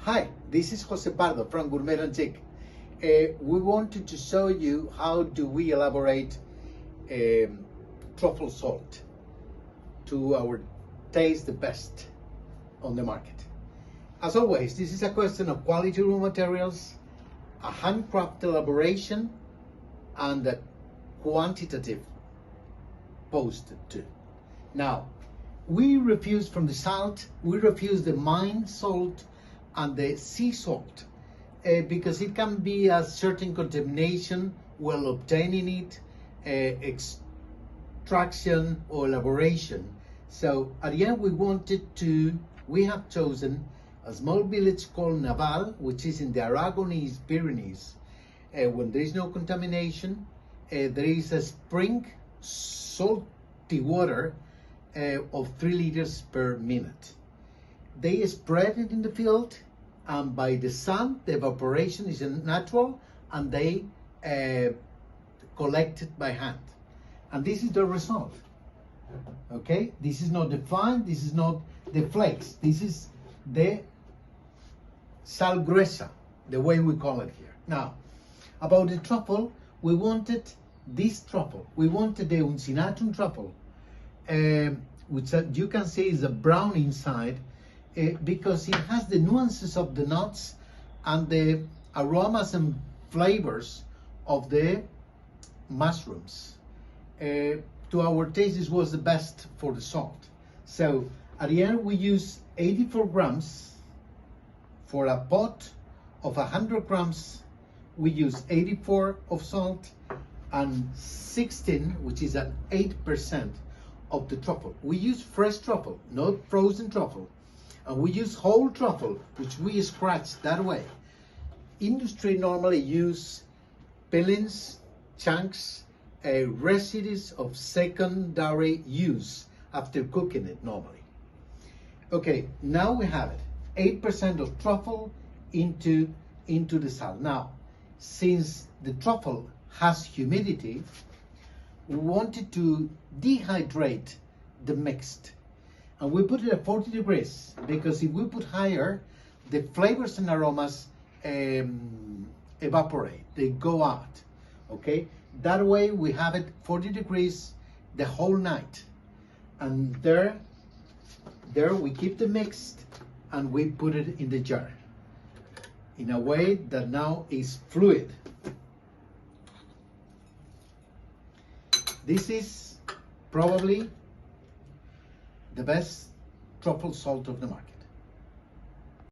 Hi, this is Jose Pardo from Gourmet Antique. We wanted to show you how do we elaborate truffle salt to our taste the best on the market. As always, this is a question of quality raw materials, a handcraft elaboration, and a quantitative posted too. Now, we refuse from the salt, we refuse the mine salt and the sea salt because it can be a certain contamination while obtaining it, extraction or elaboration. So at the end we have chosen a small village called Naval, which is in the Aragonese Pyrenees. When there is no contamination, there is a spring salty water of 3 liters per minute. They spread it in the field, and by the sun, the evaporation is natural, and they collect it by hand. And this is the result. Okay, this is not the fine, this is not the flakes, this is the sal gruesa, the way we call it here. Now, about the truffle, we wanted this truffle. We wanted the Uncinatum truffle, which you can see is a brown inside, because it has the nuances of the nuts and the aromas and flavors of the mushrooms. To our taste, this was the best for the salt. So at the end, we use 84 grams for a pot of 100 grams. We use 84 of salt and 16, which is at 8% of the truffle. We use fresh truffle, not frozen truffle. And we use whole truffle, which we scratch that way. Industry normally use peelings, chunks, residues of secondary use after cooking it normally. Okay, now we have it. 8% of truffle into the salt. Now, since the truffle has humidity, we wanted to dehydrate the mixed. And we put it at 40 degrees because if we put higher, the flavors and aromas evaporate, they go out, okay? That way we have it 40 degrees the whole night. And there we keep the mixed and we put it in the jar in a way that now is fluid. This is probably the best truffle salt of the market.